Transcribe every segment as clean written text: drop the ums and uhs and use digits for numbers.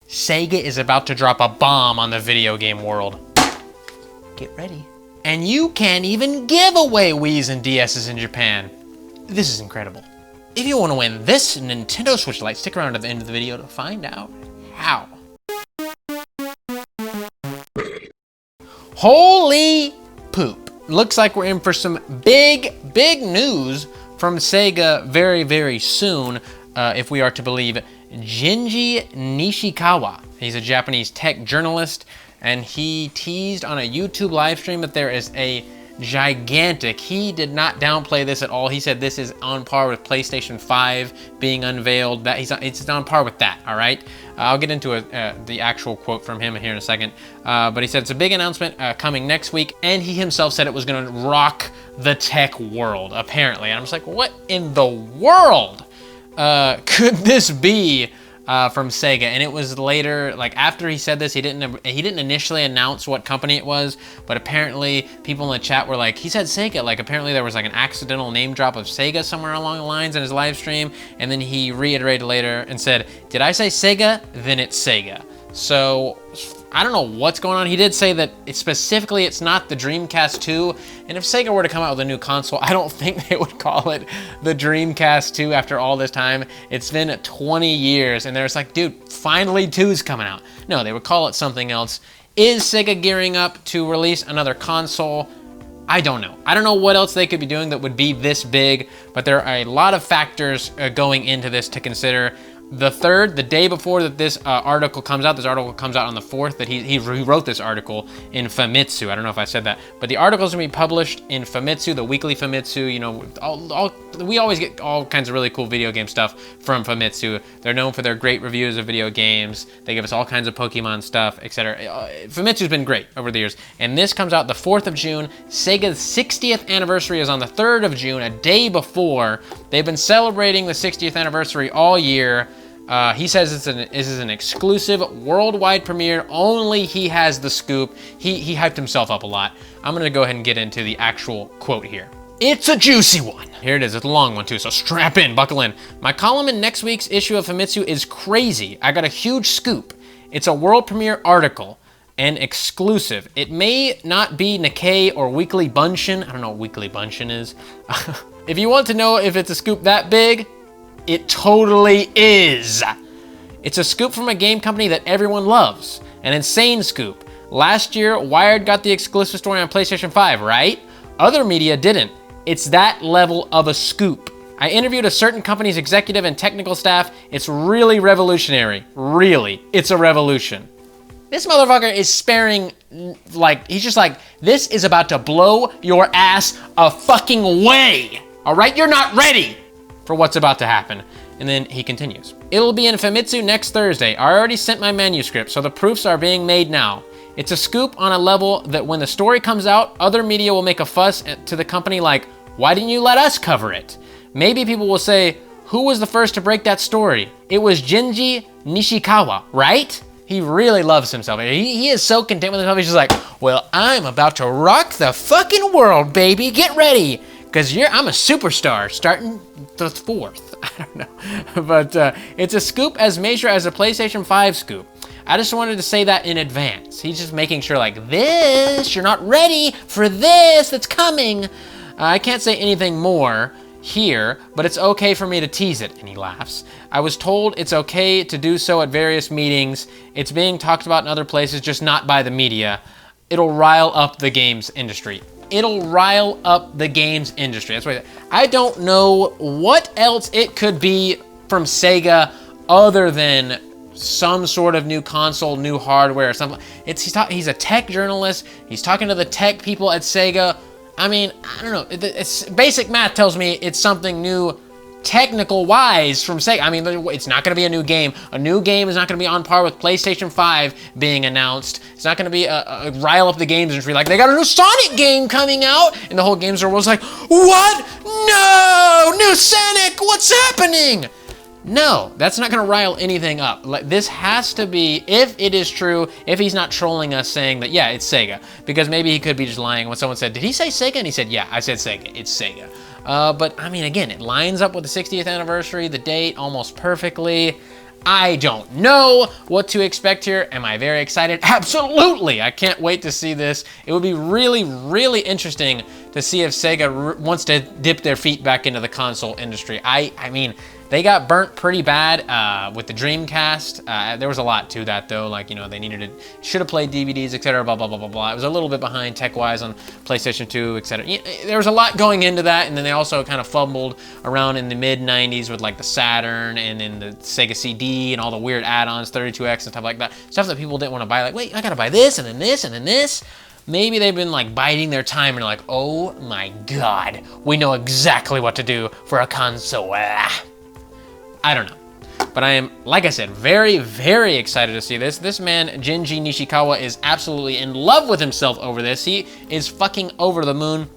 Sega is about to drop a bomb on the video game world. Get ready. And you can't even give away Wii's and DS's in Japan. This is incredible. If you want to win this Nintendo Switch Lite, stick around to the end of the video to find out how. Holy poop. Looks like we're in for some big news from Sega very, very soon, if we are to believe Zenji Nishikawa. He's a Japanese tech journalist, and he teased on a YouTube live stream that there is a gigantic, he did not downplay this at all. He said this is on par with PlayStation 5 being unveiled. That it's on par with that, all right? I'll get into the actual quote from him here in a second. But he said it's a big announcement coming next week, and he himself said it was gonna rock the tech world, apparently. And I'm just like, what in the world could this be from Sega? And it was later, like after he said this, he didn't initially announce what company it was, but apparently people in the chat were like, he said Sega, like apparently there was like an accidental name drop of Sega somewhere along the lines in his live stream, and then he reiterated later and said, did I say Sega? Then it's Sega. So I don't know what's going on. He did say that specifically it's not the Dreamcast 2, and if Sega were to come out with a new console, I don't think they would call it the Dreamcast 2 after all this time. It's been 20 years, and they're just like, dude, finally 2's coming out. No, they would call it something else. Is Sega gearing up to release another console? I don't know. I don't know what else they could be doing that would be this big, but there are a lot of factors going into this to consider. The day before that this article comes out, this article comes out on the 4th, that he wrote this article in Famitsu. I don't know if I said that, but the article's gonna be published in Famitsu, the weekly Famitsu. You know, we always get all kinds of really cool video game stuff from Famitsu. They're known for their great reviews of video games. They give us all kinds of Pokemon stuff, etc. Famitsu's been great over the years, and this comes out the 4th of June. Sega's 60th anniversary is on the 3rd of June, a day before. They've been celebrating the 60th anniversary all year. He says this is an exclusive worldwide premiere. Only he has the scoop. He hyped himself up a lot. I'm gonna go ahead and get into the actual quote here. It's a juicy one. Here it is, it's a long one too, so strap in, buckle in. My column in next week's issue of Famitsu is crazy. I got a huge scoop. It's a world premiere article and exclusive. It may not be Nikkei or Weekly Bunshin. I don't know what Weekly Bunshin is. If you want to know if it's a scoop that big, it totally is. It's a scoop from a game company that everyone loves. An insane scoop. Last year, Wired got the exclusive story on PlayStation 5, right? Other media didn't. It's that level of a scoop. I interviewed a certain company's executive and technical staff. It's really revolutionary. Really, it's a revolution. This motherfucker is sparing, like, he's just like, this is about to blow your ass a fucking way. All right, you're not ready for what's about to happen. And then he continues. It'll be in Famitsu next Thursday. I already sent my manuscript, so the proofs are being made now. It's a scoop on a level that when the story comes out, other media will make a fuss to the company like, why didn't you let us cover it? Maybe people will say, who was the first to break that story? It was Zenji Nishikawa, right? He really loves himself. He is so content with himself. He's just like, well, I'm about to rock the fucking world, baby. Get ready. Because I'm a superstar starting the 4th. I don't know. But it's a scoop as major as a PlayStation 5 scoop. I just wanted to say that in advance. He's just making sure like this, you're not ready for this that's coming. I can't say anything more here, but it's okay for me to tease it. And he laughs. I was told it's okay to do so at various meetings. It's being talked about in other places, just not by the media. It'll rile up the games industry. It'll rile up the games industry. That's what I don't know what else it could be from Sega other than some sort of new console, new hardware or something. He's a tech journalist. He's talking to the tech people at Sega. I mean, I don't know. It's basic math tells me it's something new technical wise from Sega. I mean, it's not going to be a new game. A new game is not going to be on par with PlayStation 5 being announced. It's not going to be a rile up the games industry like they got a new Sonic game coming out, and the whole games world's like, what? No, new Sonic, what's happening? No, that's not going to rile anything up. This has to be, if it is true, if he's not trolling us saying that, yeah, it's Sega, because maybe he could be just lying when someone said, did he say Sega? And he said, yeah, I said Sega, it's Sega. But I mean, again, it lines up with the 60th anniversary, the date, almost perfectly. I don't know what to expect here. Am I very excited? Absolutely. I can't wait to see this. It would be really, really interesting to see if Sega wants to dip their feet back into the console industry. I mean, they got burnt pretty bad with the Dreamcast. There was a lot to that though, like, you know, they should have played DVDs, etc., blah, blah, blah, blah, blah. It was a little bit behind tech-wise on PlayStation 2, etc. There was a lot going into that, and then they also kind of fumbled around in the mid-90s with like the Saturn and then the Sega CD and all the weird add-ons, 32X and stuff like that. Stuff that people didn't want to buy, like, wait, I gotta buy this, and then this, and then this. Maybe they've been like biding their time and like, oh my God, we know exactly what to do for a console. I don't know. But I am, like I said, very, very excited to see this. This man, Zenji Nishikawa, is absolutely in love with himself over this. He is fucking over the moon.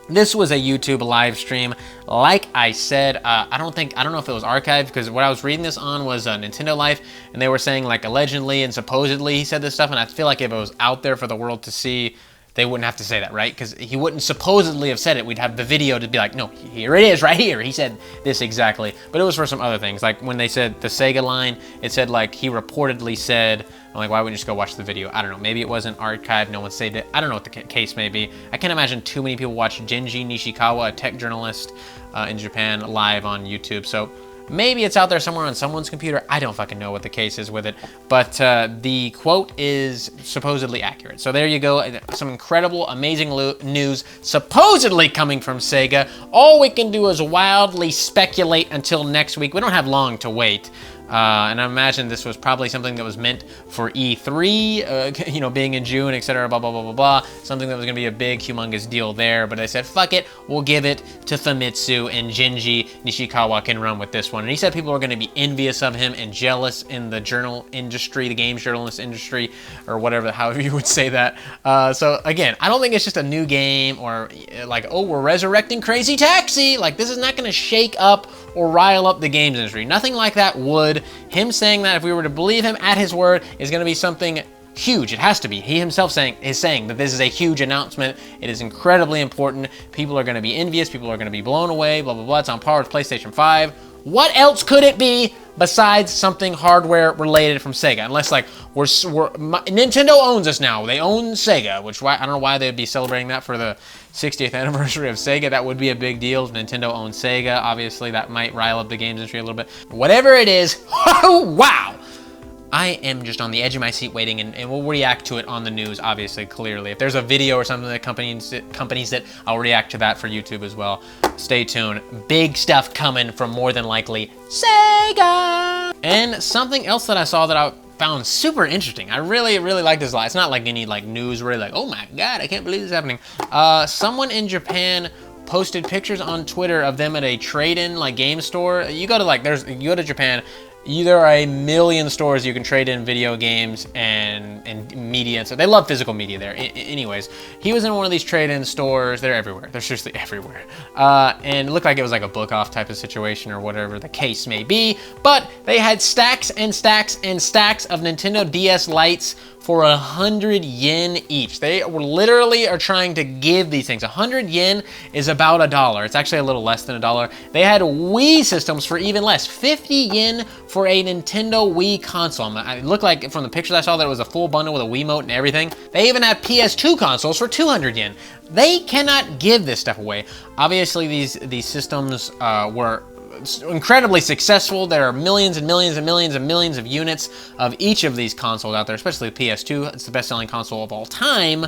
This was a YouTube live stream. Like I said, I don't know if it was archived, because what I was reading this on was Nintendo Life, and they were saying like allegedly and supposedly he said this stuff, and I feel like if it was out there for the world to see, they wouldn't have to say that, right? Because he wouldn't supposedly have said it. We'd have the video to be like, no, here it is, right here. He said this exactly. But it was for some other things. Like when they said the Sega line, it said like he reportedly said, I'm like, why wouldn't you just go watch the video? I don't know. Maybe it wasn't archived. No one saved it. I don't know what the case may be. I can't imagine too many people watch Zenji Nishikawa, a tech journalist in Japan, live on YouTube. So maybe it's out there somewhere on someone's computer. I don't fucking know what the case is with it. But the quote is supposedly accurate. So there you go. Some incredible, amazing news supposedly coming from Sega. All we can do is wildly speculate until next week. We don't have long to wait. And I imagine this was probably something that was meant for E3, you know, being in June, etc., blah, blah, blah, blah, blah. Something that was going to be a big, humongous deal there. But they said, fuck it, we'll give it to Famitsu, and Zenji Nishikawa can run with this one. And he said people are going to be envious of him and jealous in the journal industry, the games journalist industry, or whatever, however you would say that. So again, I don't think it's just a new game or like, oh, we're resurrecting Crazy Taxi. Like, this is not going to shake up or rile up the games industry. Nothing like that would. Him saying that, if we were to believe him at his word, is going to be something huge. It has to be. He himself is saying that this is a huge announcement. It is incredibly important. People are going to be envious. People are going to be blown away. Blah, blah, blah. It's on par with PlayStation 5. What else could it be besides something hardware related from Sega? Unless like Nintendo owns us now. They own Sega, which I don't know why they'd be celebrating that for the 60th anniversary of Sega. That would be a big deal if Nintendo owns Sega. Obviously, that might rile up the games industry a little bit. Whatever it is, wow! I am just on the edge of my seat waiting, and we'll react to it on the news, obviously, clearly. If there's a video or something that companies that, I'll react to that for YouTube as well. Stay tuned. Big stuff coming from more than likely Sega! And something else that I saw that I found super interesting. I really, really like this a lot. It's not like any like news where like, oh my God, I can't believe this is happening. Someone in Japan posted pictures on Twitter of them at a trade-in like game store. You go to Japan, there are a million stores you can trade in video games and media. So they love physical media there. Anyways, he was in one of these trade-in stores. They're everywhere. They're seriously everywhere. And it looked like it was like a book-off type of situation or whatever the case may be. But they had stacks and stacks and stacks of Nintendo DS Lites for 100 yen each. They were literally are trying to give these things. 100 yen is about $1. It's actually a little less than $1. They had Wii systems for even less. 50 yen for a Nintendo Wii console. It looked like from the pictures I saw that it was a full bundle with a Wiimote and everything. They even have PS2 consoles for 200 yen. They cannot give this stuff away. Obviously, these systems were incredibly successful. There are millions and millions and millions and millions of units of each of these consoles out there, especially the PS2. It's the best-selling console of all time.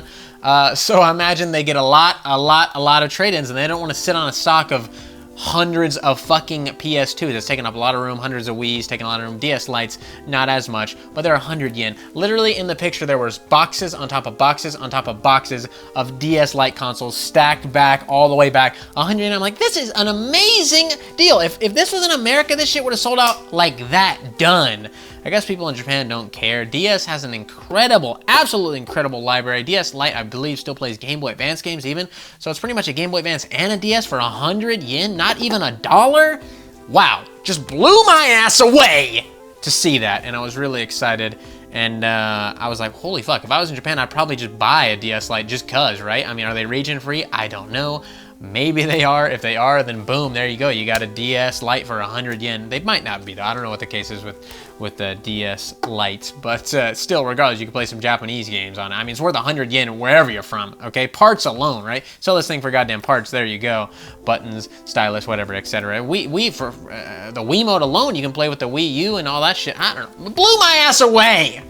So I imagine they get a lot of trade-ins, and they don't want to sit on a stock of hundreds of fucking PS2s. It's taking up a lot of room. Hundreds of Wii's, taking a lot of room. DS Lites, not as much, but they're 100 yen. Literally in the picture, there was boxes on top of boxes on top of boxes of DS Lite consoles stacked back all the way back. 100 yen. I'm like, this is an amazing deal. If this was in America, this shit would have sold out like that. Done. I guess people in Japan don't care. DS has an incredible, absolutely incredible library. DS Lite, I believe, still plays Game Boy Advance games even. So it's pretty much a Game Boy Advance and a DS for 100 yen, not even $1. Wow, just blew my ass away to see that. And I was really excited. And I was like, holy fuck, if I was in Japan, I'd probably just buy a DS Lite just cuz, right? I mean, are they region free? I don't know. Maybe they are. If they are, then boom, there you go. You got a DS Lite for 100 yen. They might not be though. I don't know what the case is with the DS Lites, but still, regardless, you can play some Japanese games on it. I mean, it's worth 100 yen wherever you're from, okay? Parts alone, right? Sell this thing for goddamn parts. There you go. Buttons, stylus, whatever, etc. We for the Wiimote alone, you can play with the Wii U and all that shit. I don't know. It blew my ass away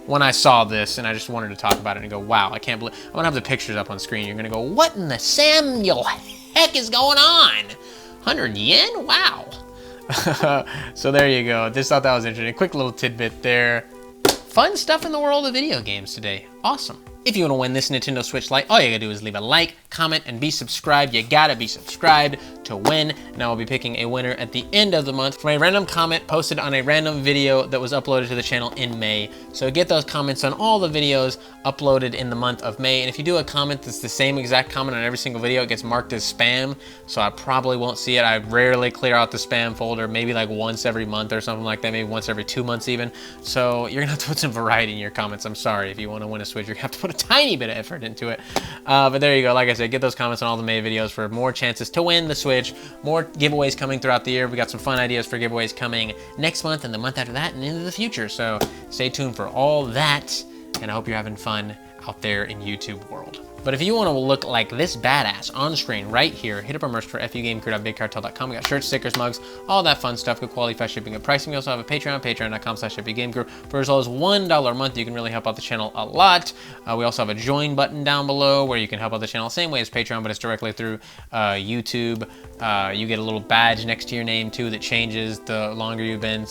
when I saw this, and I just wanted to talk about it and go, wow, I can't believe. I'm gonna have the pictures up on screen. You're gonna go, what in the Samuel heck is going on? 100 yen? Wow. So there you go. Just thought that was interesting. Quick little tidbit there. Fun stuff in the world of video games today. Awesome. If you want to win this Nintendo Switch Lite, all you gotta do is leave a like, comment, and be subscribed. You gotta be subscribed to win. And I will be picking a winner at the end of the month from a random comment posted on a random video that was uploaded to the channel in May. So get those comments on all the videos uploaded in the month of May. And if you do a comment that's the same exact comment on every single video, it gets marked as spam. So I probably won't see it. I rarely clear out the spam folder, maybe like once every month or something like that, maybe once every 2 months even. So you're gonna have to put some variety in your comments. I'm sorry. If you want to win a Switch, you're gonna have to put a tiny bit of effort into it. But there you go. Like I said, get those comments on all the May videos for more chances to win the Switch. More giveaways coming throughout the year. We got some fun ideas for giveaways coming next month and the month after that and into the future. So stay tuned for all that. And I hope you're having fun out there in YouTube world. But if you want to look like this badass on screen right here, hit up our merch for fugamecrue.bigcartel.com. We got shirts, stickers, mugs, all that fun stuff. Good quality, fast shipping, good pricing. We also have a Patreon, patreon.com/fugamecrue. For as low as $1 a month, you can really help out the channel a lot. We also have a join button down below where you can help out the channel same way as Patreon, but it's directly through YouTube. You get a little badge next to your name too that changes the longer you've been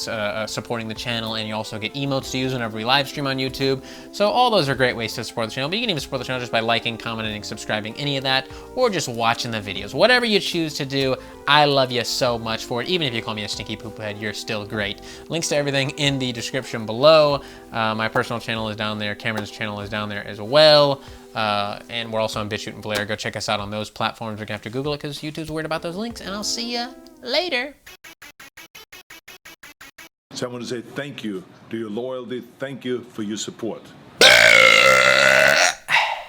supporting the channel, and you also get emotes to use whenever we live stream on YouTube. So all those are great ways to support the channel, but you can even support the channel just by liking, commenting, subscribing, any of that, or just watching the videos. Whatever you choose to do, I love you so much for it. Even if you call me a stinky poop head, you're still great. Links to everything in the description below. My personal channel is down there. Cameron's channel is down there as well. And we're also on BitChute and Blair. Go check us out on those platforms. You're gonna have to Google it because YouTube's weird about those links, and I'll see you later. So I want to say thank you to your loyalty. Thank you for your support.